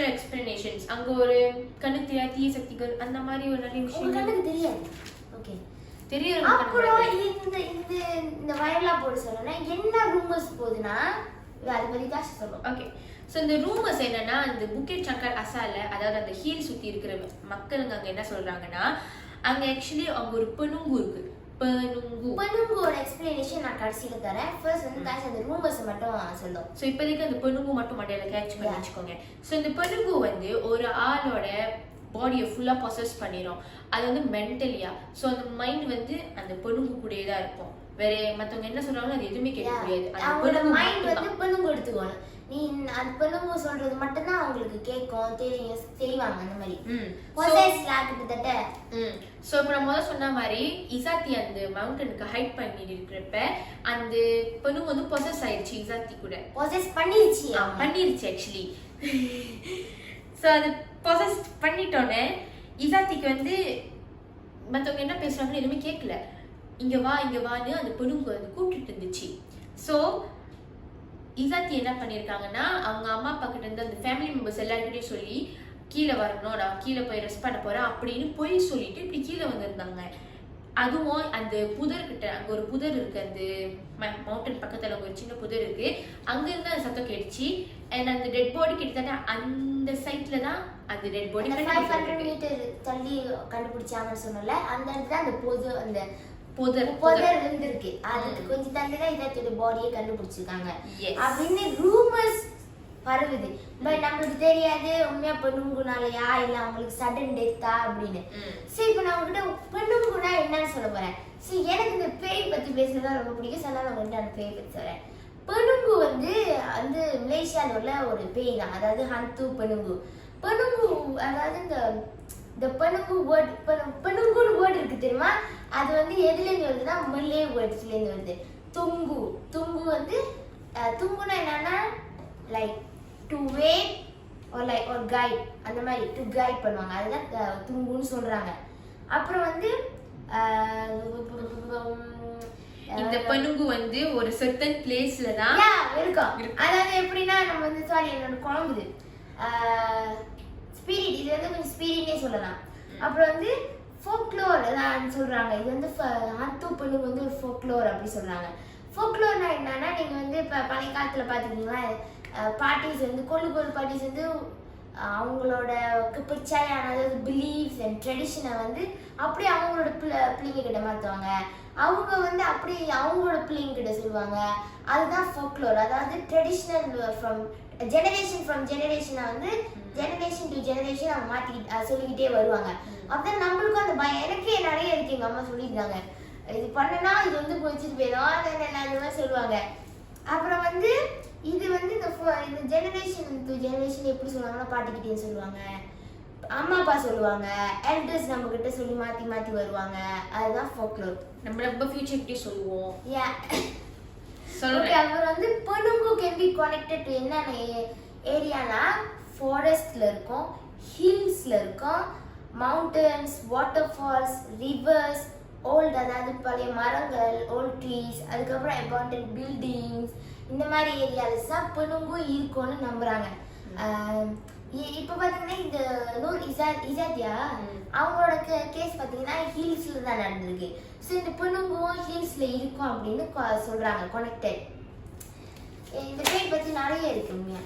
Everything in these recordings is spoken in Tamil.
Multiple explanations. அங்க ஒரு கண்ணுக்கு தெரியாத தீய சக்திகள் அந்த மாதிரி ஒரு நிறைய விஷயம் கண்ணுக்கு தெரியாது. ஓகே தெரியும். அப்புறம் இந்த வைரலா போட சொல்லணும் என்ன ரூமர்ஸ் போகுதுன்னா அது பத்தி தான் சொல்லுவோம். ஓகே ஸோ இந்த ரூமர்ஸ் என்னன்னா இந்த புக்கெட் சங்கர் அசால அதாவது அந்த ஹீல் சுத்தி இருக்கிற மக்களுங்க அங்க என்ன சொல்றாங்கன்னா அங்க ஆக்சுவலி அங்க ஒரு பெணுங்கு இருக்கு. பெணுங்கோட எக்ஸ்பிளனேஷன் நான் கடைசியில தரேன். ஃபர்ஸ்ட் வந்து காசு அந்த ரூமர்ஸ் மட்டும் சொல்லும். ஸோ இப்போதைக்கு அந்த பெணுங்கு மட்டும் மண்டையில கேட்ச் பண்ணி வச்சுக்கோங்க. ஸோ இந்த பெணுங்கு வந்து ஒரு ஆளோட பாடியை ஃபுல்லாக ப்ரொசஸ் பண்ணிடும். அது வந்து மென்டலியா. ஸோ அந்த மைண்ட் வந்து அந்த பெணுங்கு கூடயே தான் இருக்கும். வேற மற்றவங்க என்ன சொல்றாங்களோ அது எதுவுமே கேட்க முடியாது. அவங்களோட மைண்ட் வந்து பெணுங்கு எடுத்துக்கணும். நீ அந்த பெணுங்கு சொல்றது மட்டும்தான் அவங்களுக்கு கேட்கும், தெரியவாங்க அந்த மாதிரி. கிட்டத்தட்ட ஸோ இப்போ நம்ம முதல்ல சொன்ன மாதிரி இசாத்தி அந்த மவுண்டனுக்கு ஹைட் பண்ணிட்டு இருக்கிறப்ப அந்த பெணுங்கு வந்து பொசஸ் ஆயிடுச்சு. இசாத்தி கூட பொசஸ் பண்ணிருச்சு ஆக்சுவலி. ஸோ அது பொசஸ் பண்ணிட்டோன்னே இசாத்திக்கு வந்து மற்றவங்க என்ன பேசுறாங்கன்னு எதுவுமே கேட்கல. இங்க வான்னு அந்த பெணுங்கு வந்து கூப்பிட்டு இருந்துச்சு. ஸோ இசாத்தி என்ன பண்ணியிருக்காங்கன்னா அவங்க அம்மா அப்பா கிட்ட இருந்து அந்த ஃபேமிலி மெம்பர்ஸ் எல்லாருக்கிட்டையும் சொல்லி கீழே வரணும், நான் கீழே போய் ரெஸ்ட் பண்ண போறேன் அப்படின்னு போய் சொல்லிட்டு இப்படி கீழே வந்திருந்தாங்க. அதுவும் அந்த புதர்கிட்ட அங்க ஒரு புதர் இருக்கு, அந்த மவுண்டன் பக்கத்துல ஒரு சின்ன புதர் இருக்கு. அங்க இருந்து அந்த சத்தம் கேட்டுச்சு. அண்ட் அந்த டெட் பாடி கிட்டத்தட்ட அந்த சைட்ல தான் அந்த டெட் பாடி 500 மீட்டர் தள்ளி கண்டுபிடிச்சாங்கன்னு சொன்னல அந்த இடத்துல அந்த அந்த புதர் இருந்திருக்கு. அதுக்கு கொஞ்சம் தள்ளி தான் இதோட பாடியை கண்டுபிடிச்சிருக்காங்க அப்படின்னு ரூமர்ஸ் பரவுது. பட் நம்மளுக்கு தெரியாது உண்மையா பெண்ணுங்குனாலயா இல்ல அவங்களுக்கு சடன் டெத்தா அப்படின்னு. சரி இப்ப நான் உங்ககிட்ட பெண்ணுங்குனா என்னன்னு சொல்ல போறேன். சரி எனக்கு இந்த பேய் பத்தி பேசுறதா ரொம்ப பிடிக்கும். சொன்னா நான் உங்ககிட்ட அந்த பேய் பத்தி சொல்றேன். பெணுங்கு வந்து மலேசியால உள்ள ஒரு பேய் தான். அதாவது ஹந்து பெணுங்கு. பெணுங்கு அதாவது இந்த பெணுங்கு வேர்ட் பெணுங்குன்னு வேர்ட் இருக்கு தெரியுமா? அது வந்து எதுல இருந்து வருதுன்னா மல்லே வேர்ட்ஸ்ல இருந்து வருது. துங்கு வந்து துங்குனா என்னன்னா like to wait or like ஒரு கைட் அந்த மாதிரி டு கைட் பண்ணுவாங்க. அதுதான் துங்குன்னு சொல்றாங்க. அப்புறம் வந்து இந்த பெணுங்கு வந்து ஒரு சர்டன் பிளேஸ்ல தான் இருக்கும். அதாவது எப்படின்னா நம்ம வந்து சாரி என்னோட குழம்புது ஸ்பிரிட், இது வந்து கொஞ்சம் ஸ்பிரிட்னே சொல்லலாம். அப்புறம் வந்து ஃபோக்லோர் தான் சொல்றாங்க. இது வந்து ஹந்து பெணுங்கு வந்து ஒரு ஃபோக்லோர் அப்படி சொல்றாங்க. ஃபோக்லோர்னா என்னன்னா நீங்க வந்து இப்போ பழைய காலத்துல பாத்தீங்கன்னா பார்ட்டிஸ் வந்து கொள்ளு பார்ட்டிஸ் வந்து அவங்களோட பிச்சாயான அதாவது பிலீஃப்ஸ் அண்ட் ட்ரெடிஷனை வந்து அப்படியே அவங்களோட பிள்ளைங்க கிட்ட மாற்றுவாங்க. அவங்க வந்து அப்படி அவங்களோட பிள்ளைங்க கிட்ட சொல்லுவாங்க. அதுதான் ஃபோக்லோர். அதாவது ட்ரெடிஷ்னல் ஃப்ரம் ஜெனரேஷனை வந்து ஜெனரேஷன் டு ஜெனரேஷன் அவங்க மாற்றிக்கிட்டு சொல்லிக்கிட்டே வருவாங்க. அப்பதான் நம்மளுக்கும் அந்த பயம் எனக்கே நிறைய இருக்கு. எங்கள் அம்மா சொல்லியிருந்தாங்க இது பண்ணனா இது வந்து போயிச்சுட்டு போயிடும் அந்த மாதிரி சொல்லுவாங்க. அப்புறம் வந்து இது வந்து இந்த ஜெனரேஷன் டு ஜெனரேஷன் எப்படி சொல்லுவாங்கன்னா பாட்டிக்கிட்டே சொல்லுவாங்க, அம்மா அப்பா சொல்லுவாங்க, எல்டர்ஸ் நம்ம கிட்ட சொல்லி மாற்றி மாற்றி வருவாங்க. அதுதான் ஃபோக்லோர். நம்ம ரொம்ப ஃபியூச்சர் கிட்டே சொல்லுவோம். ஓகே அப்புறம் வந்து பெணுங்கு கேன் பி கனெக்டட் டு என்னென்ன ஏரியானா ஃபாரஸ்ட்ல இருக்கும், ஹில்ஸ்ல இருக்கும், mountains, waterfalls, rivers, old அதாவது பழைய மரங்கள், ஓல்ட் ட்ரீஸ், அதுக்கப்புறம் அபாண்டன்ட் பில்டிங்ஸ், இந்த மாதிரி ஏரியாஸ் தான் பெணுங்கு இருக்கும்னு நம்புறாங்க. இப்போ பார்த்தீங்கன்னா இந்த இசாத்தியா அவங்களோட கேஸ் பார்த்தீங்கன்னா ஹில்ஸ்ல தான் நடந்திருக்கு. ஸோ இந்த பெணுங்கும் ஹில்ஸ்ல இருக்கும் அப்படின்னு சொல்றாங்க கனெக்டட். இந்த பேய் பத்தி நிறைய இருக்கு உண்மையா.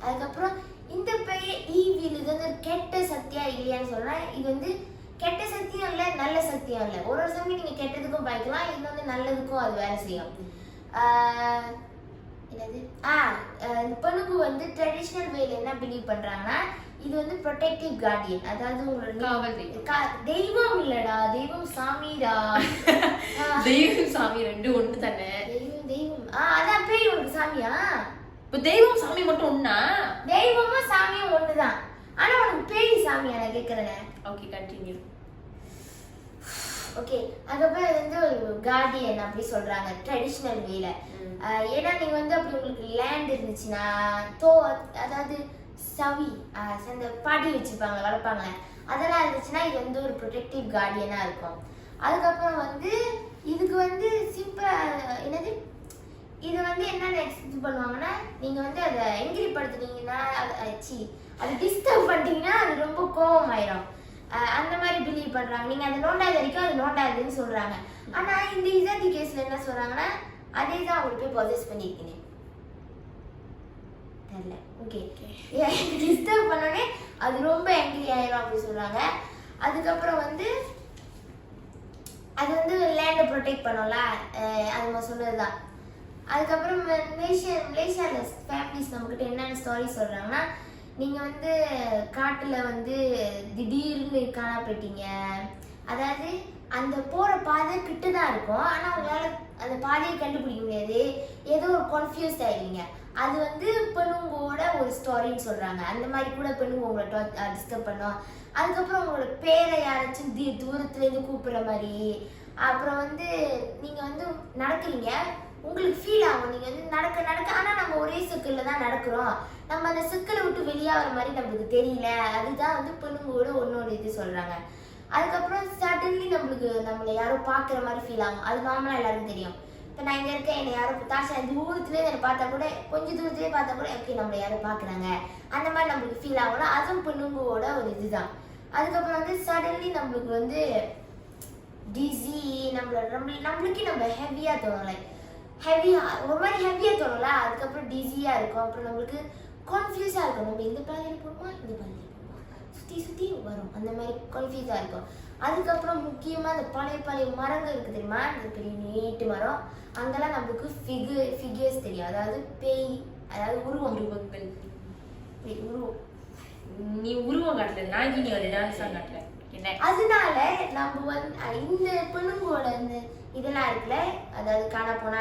அதுக்கப்புறம் இந்த பேய் ஈவில் இது வந்து கெட்ட சக்தியா இல்லையான்னு சொல்றேன். இது வந்து கெட்ட சக்தியும் இல்லை நல்ல சக்தியும் இல்லை. ஒரு சமயம் நீங்க கெட்டதுக்கும் பயக்கலாம், இது வந்து நல்லதுக்கும் அது வேலை செய்யும். என்னது இந்த பெணுங்கு வந்து ட்ரெடிஷ்னல் வேல என்ன பிலீவ் பண்றாங்கன்னா இது வந்து ப்ரொடெக்டிவ் கார்டியன். அதாவது உங்களோட தெய்வம் இல்லடா, தெய்வம் சாமிடா. தெய்வம் சாமி ரெண்டு ஒண்ணு தானே. தெய்வம் அதான் பேய் ஒரு சாமியா? இப்போ தெய்வம் சாமி மட்டும் ஒண்ணா? தெய்வமும் சாமியும் ஒண்ணுதான். ஆனா உனக்கு பேய் சாமியா நான் கேக்குறேன். Okay continue. ஓகே அதுக்கப்புறம் இது வந்து ஒரு கார்டியன் அப்படி சொல்றாங்க ட்ரெடிஷ்னல் வேல. ஏன்னா நீங்க வந்து அப்படி உங்களுக்கு லேண்ட் இருந்துச்சுன்னா அதாவது சவி அந்த பாடி வச்சிருப்பாங்க வளர்ப்பாங்க, அதெல்லாம் இருந்துச்சுன்னா இது வந்து ஒரு ப்ரொடெக்டிவ் கார்டியனா இருக்கும். அதுக்கப்புறம் வந்து இதுக்கு வந்து சிம்பிளா என்னது இது வந்து என்னென்ன எக்ஸ்பிளைன் பண்ணுவாங்கன்னா நீங்க வந்து அதை எங்கிரி படுத்துனீங்கன்னா அது டிஸ்டர்ப் பண்ணிட்டீங்கன்னா அது ரொம்ப கோவம் ஆயிடும். அந்த மாதிரி பிலீவ் பண்றாங்க. நீங்க அதை நோண்டாத வரைக்கும் அது நோண்டாதுன்னு சொல்றாங்க. ஆனா இந்த இசாத்தி கேஸ்ல என்ன சொல்றாங்கன்னா அதே தான் அவங்களுக்கு போய் பொசஸ் பண்ணிருக்கீங்க தெரியல. ஓகே டிஸ்டர்ப் பண்ணோடனே அது ரொம்ப ஆங்கிரி ஆயிரும் அப்படி சொல்றாங்க. அதுக்கப்புறம் வந்து அது வந்து லேண்டை ப்ரொடெக்ட் பண்ணோம்ல, அது நம்ம சொன்னதுதான். அதுக்கப்புறம் மலேசியாவில் ஃபேமிலிஸ் நம்மக்கிட்ட என்னென்ன ஸ்டோரி சொல்கிறாங்கன்னா, நீங்கள் வந்து காட்டில் வந்து திடீர்னு காணா போயிட்டீங்க. அதாவது அந்த போகிற பாதை கிட்ட தான் இருக்கும், ஆனால் உங்களால் அந்த பாதையை கண்டுபிடிக்க முடியாது, ஏதோ ஒரு கன்ஃபியூஸ்ட் ஆகிடுவீங்க. அது வந்து பெண்ணுங்கோட ஒரு ஸ்டோரின்னு சொல்கிறாங்க. அந்த மாதிரி கூட பெண்ணுங்க உங்களை டிஸ்டர்ப் பண்ணோம். அதுக்கப்புறம் உங்களோட பேரை யாராச்சும் தூரத்துலேருந்து கூப்பிட்ற மாதிரி. அப்புறம் வந்து நீங்கள் வந்து நடக்கிறீங்க, உங்களுக்கு ஃபீல் ஆகும் நீங்கள் வந்து நடக்க நடக்க, ஆனால் நம்ம ஒரே சிக்கலில் தான் நடக்கிறோம், நம்ம அந்த சிக்கலை விட்டு வெளியாகிற மாதிரி நம்மளுக்கு தெரியல. அதுதான் வந்து பெண்ணுங்களோட ஒன்னொரு இது சொல்கிறாங்க. அதுக்கப்புறம் சடன்லி நம்மளை யாரோ பார்க்குற மாதிரி ஃபீல் ஆகும். அது நார்மலாக எல்லாருக்கும் தெரியும். இப்போ நான் இங்கே இருக்கேன், என்னை யாரோ தாஷா தூரத்துலேயே என்னை பார்த்தா கூட, கொஞ்சம் தூரத்துலேயே பார்த்தா கூட ஓகே நம்மளை யாரோ பார்க்குறாங்க, அந்த மாதிரி நம்மளுக்கு ஃபீல் ஆகும்னா அதுவும் பெண்ணுங்களோட ஒரு இதுதான். அதுக்கப்புறம் வந்து சடன்லி நம்மளுக்கு வந்து டிசி, நம்மளுக்கே நம்ம ஹெவியாக தோணும், லைக் ஒரு மாதிரி ஹெவியாக தோணும்ல. அதுக்கப்புறம் டிசியாக இருக்கும். அப்புறம் நம்மளுக்கு கான்ஃபியூஸாக இருக்கும், நம்ம இந்த பாதையில் போடுமா இந்த பாதையில் போடுமா, சுற்றி வரும், அந்த மாதிரி கான்ஃபியூஸாக இருக்கும். அதுக்கப்புறம் முக்கியமாக அந்த பழைய மரங்கள் இருக்குது தெரியுமா, இந்த பெரிய நீட்டு மரம், அங்கெல்லாம் நம்மளுக்கு ஃபிகர்ஸ் தெரியும். அதாவது பேய், அதாவது உருவங்கள். நீ உருவம் காட்டல, நாளைக்கு நீ ஒரு டான்ஸாக காட்டல. அதனால நம்ம வந்து இந்த பெண்ணுங்களோட இந்த இதெல்லாம் இருக்குல்ல, அதாவது காண போனா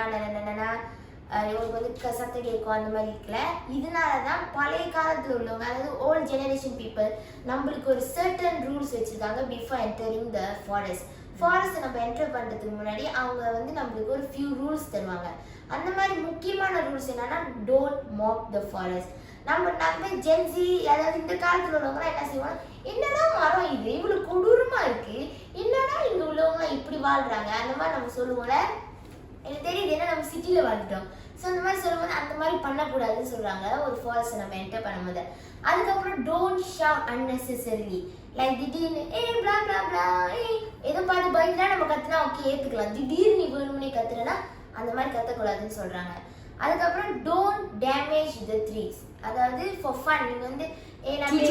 இவங்களுக்கு வந்து சத்தம் கேட்கும் அந்த மாதிரி இருக்குல்ல, இதனாலதான் பழைய காலத்துல உள்ளவங்க, அதாவது ஓல்ட் ஜெனரேஷன் பீப்புள் நம்மளுக்கு ஒரு சர்டன் ரூல்ஸ் வச்சிருக்காங்க பிஃபோர் என்டரிங் த ஃபாரஸ்ட் நம்ம என்டர் பண்றதுக்கு முன்னாடி அவங்க வந்து நம்மளுக்கு ஒரு ஃபியூ ரூல்ஸ் தருவாங்க. அந்த மாதிரி முக்கியமான ரூல்ஸ் என்னன்னா, டோன்ட் மாக் த ஃபாரஸ்ட். நம்ம ஜென்சி, அதாவது இந்த காலத்துல உள்ளவங்க என்ன செய்வாங்க, என்னடா மரம் இது இவ்வளவு கொடூரமா இருக்கு, என்னடா இங்க உள்ளவங்க இப்படி வாழ்றாங்க, அந்த மாதிரி நம்ம சொல்லுவோம்ல. எனக்கு தெரியுது, ஏன்னா நம்ம சிட்டில வாழ்ந்துட்டோம். ஸோ அந்த மாதிரி சொல்லும்போது அந்த மாதிரி பண்ணக்கூடாதுன்னு சொல்றாங்க ஒரு ஃபாரஸ்ட் நம்ம என்டர் பண்ணும்போது. அதுக்கப்புறம் டோன்ட் ஷவுட் அன்னெசரிலி, லைக் திடீர்னு பிளா பிளா பிளா ஏதோ பார்த்து பயந்துனா நம்ம கத்துனா ஓகே ஏத்துக்கலாம், திடீர்னு நீ வேணும்னே கத்துறனா அந்த மாதிரி கத்தக்கூடாதுன்னு சொல்றாங்க. அதுக்கப்புறம் டோன்ட் டேமேஜ் த ட்ரீஸ், அதாவது ஃபார் ஃபன். நீங்க வந்து அந்த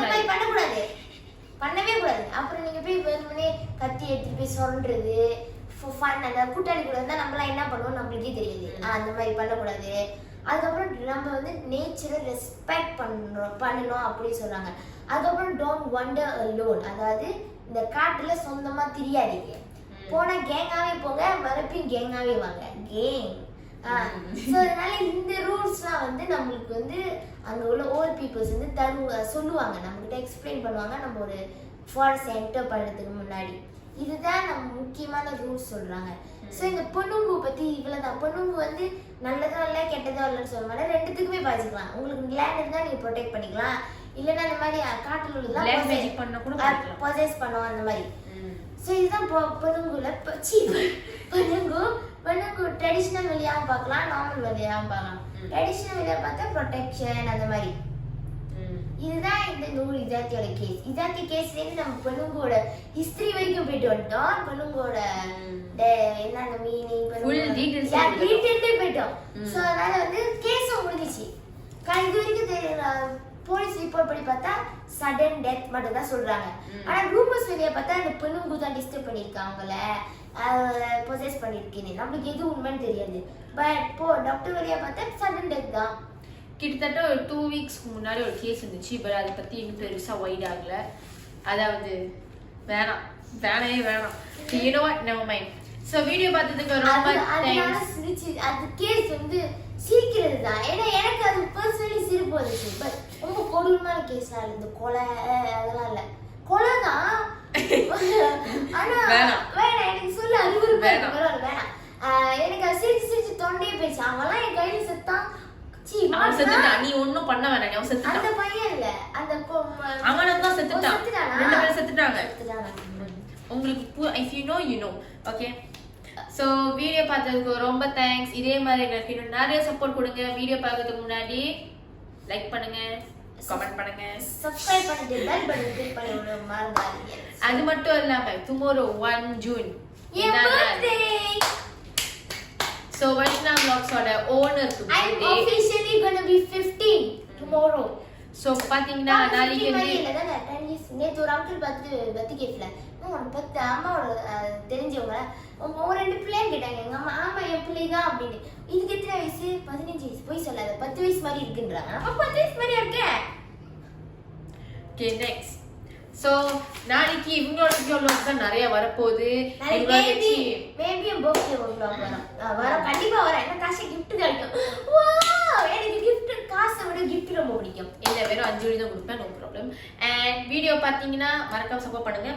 மாதிரி பண்ணவே கூடாது. அப்புறம் நீங்க போய் வேணும்னே கத்தி எடுத்துட்டு போய் சொல்றது ஃபார் ஃபன். அந்த கூட்டாளி கூட இருந்தா நம்மளாம் என்ன பண்ணுவோம் நம்மளுக்கே தெரியாது, அந்த மாதிரி பண்ணக்கூடாது. அதுக்கப்புறம் நம்ம வந்து நேச்சரை ரெஸ்பெக்ட் பண்ணணும் அப்படின்னு சொல்றாங்க. அதுக்கப்புறம் டோன்ட் வண்டர் அலோன், அதாவது இந்த காட்டுல சொந்தமா தெரியாதீங்க, போனா கேங்காவே போங்க, மறுபடியும் கேங்காவே வாங்க, கேங். ஸோ அதனால இந்த ரூல்ஸ்லாம் வந்து நம்மளுக்கு வந்து அங்கே உள்ள ஓல்ட் பீப்புள்ஸ் வந்து சொல்லுவாங்க, நம்மகிட்ட எக்ஸ்பிளைன் பண்ணுவாங்க நம்ம ஒரு ஃபாரஸ்ட் என்டர் பண்ணுறதுக்கு முன்னாடி. இதுதான் நம்ம முக்கியமான ரூல்ஸ் சொல்றாங்க. ஸோ இந்த பொண்ணுங்கு பத்தி இவ்வளவுதான். பொண்ணுங்கு வந்து நல்லதோ இல்லை கெட்டதோ இல்லைன்னு சொல்ல மாட்டேன், ரெண்டுத்துக்குமே பாதிக்கலாம். உங்களுக்கு லேண்ட் இருந்தால் நீங்க ப்ரொடெக்ட் பண்ணிக்கலாம், இல்லைன்னா இந்த மாதிரி காட்டில் உள்ளதெல்லாம் பொசஸ் பண்ணுவோம் அந்த மாதிரி. ஸோ இதுதான் பொண்ணுங்குல பொண்ணுங்கு ட்ரெடிஷ்னல் வழியாகவும் பார்க்கலாம், நார்மல் வழியாகவும் பார்க்கலாம். ட்ரெடிஷ்னல் வழியாக பார்த்தா ப்ரொடெக்ஷன் அந்த மாதிரி. இதுதான் இந்த நூறு இஜாத்தியோட கேஸ். இஜாத்தி கேஸ்லேருந்து நம்ம பொண்ணுங்கோட ஹிஸ்டரி வரைக்கும் போயிட்டு வந்துட்டோம். பொண்ணுங்கோட என்னென்ன மீனிங் டீட்டெயில்டே போயிட்டோம். ஸோ அதனால வந்து கேஸும் முடிஞ்சிச்சு. இது வரைக்கும் தெரியல, போலீஸ் ரிப்போர்ட் படி பார்த்தா சடன் டெத் மட்டும் தான் சொல்றாங்க. ஆனா ரூமர்ஸ் வெளியே பார்த்தா அந்த பெண்ணுங்க தான் டிஸ்டர்ப் பண்ணியிருக்காங்கள, பொசஸ் பண்ணியிருக்கேன்னு நம்மளுக்கு எது உண்மைன்னு தெரியாது. பட் இப்போ டாக்டர் வெளியே பார்த்தா சடன் டெத் தான். கிட்டத்தட்ட ஒரு 2 வீக்ஸ்க்கு முன்னாடி ஒரு கேஸ் இருந்துச்சு, பட் அதை பற்றி இன்னும் பெருசாக வைட் ஆகலை. அதாவது வேணவே வேணாம். You know what, never mind. So video பார்த்ததுக்கு ரொம்ப தேங்க்ஸ். அது கேஸ் வந்து சிரிக்கிறது தான், ஏன்னா எனக்கு அது பர்சனலி சிரிப்பு வந்துச்சு. பட் ரொம்ப கொடூரமான கேஸ்லாம் இல்லை, இந்த கொலை அதெல்லாம் இல்லை, கொலை தான். ஆனா வேணாம், எனக்கு சொல்ல அறிவுறு வேணாம். எனக்கு அது சிரிச்சு தொண்டையே போயிடுச்சு. அவங்களாம் என் கையில செத்தான், நீ ஒண்ணும் பண்ண வேணாம். அந்த பையன் இல்ல, அந்த அவனும் தான் செத்துட்டான், 2 பேரும் செத்துட்டாங்க. உங்களுக்கு if you know you know. Okay, so video பார்த்ததுக்கு ரொம்ப தேங்க்ஸ். இதே மாதிரி எனக்கு இன்னும் நிறைய சப்போர்ட் கொடுங்க. வீடியோ பார்க்கறதுக்கு முன்னாடி லைக் பண்ணுங்க, கமெண்ட் பண்ணுங்க. சப்ஸ்கிரைப் பண்ணிட்டு பெல் பட்டன் கிளிக் பண்ணி விட மறந்துடாதீங்க. அது மட்டும் இல்லாம tomorrow 1 June என் birthday. So Varshna Vlogs ஓட ஓனருக்கு I'm birthday. officially going to be 15 tomorrow. So பாத்தீங்கன்னா நாளைக்கு நேத்து ஒரு அங்கிள் பத்து கேட்கல உனக்கு பத்து அம்மாவோட தெரிஞ்சவங்க ஒரு 2 பிள்ளைங்க கேட்டாங்க எங்க அம்மா ஆமா என் பிள்ளைதான் அப்படின்னு. இதுக்கு எத்தனை வயசு? 15 வயசு. போய் சொல்லாத 10 வயசு மாதிரி இருக்குன்றாங்க. அப்ப 10 வயசு மாதிரியா இருக்கேன். Okay, next. So நாளைக்கு இவங்களோட வீடியோ vlogs தான் நிறைய வரப்போகுது. மேபி என் பர்த்டே vlog வரும் கண்டிப்பா வரேன். என்ன காசு gift கிடைக்கும். வாவ் எனக்கு gift காசை விட gift ரொம்ப பிடிக்கும். இல்ல வெறும் 5 தான் கொடுப்பேன், நோ ப்ராப்ளம். அண்ட் வீடியோ பாத்தீங்கன்னா மறக்காம சப்போர்ட் பண்ணுங்க.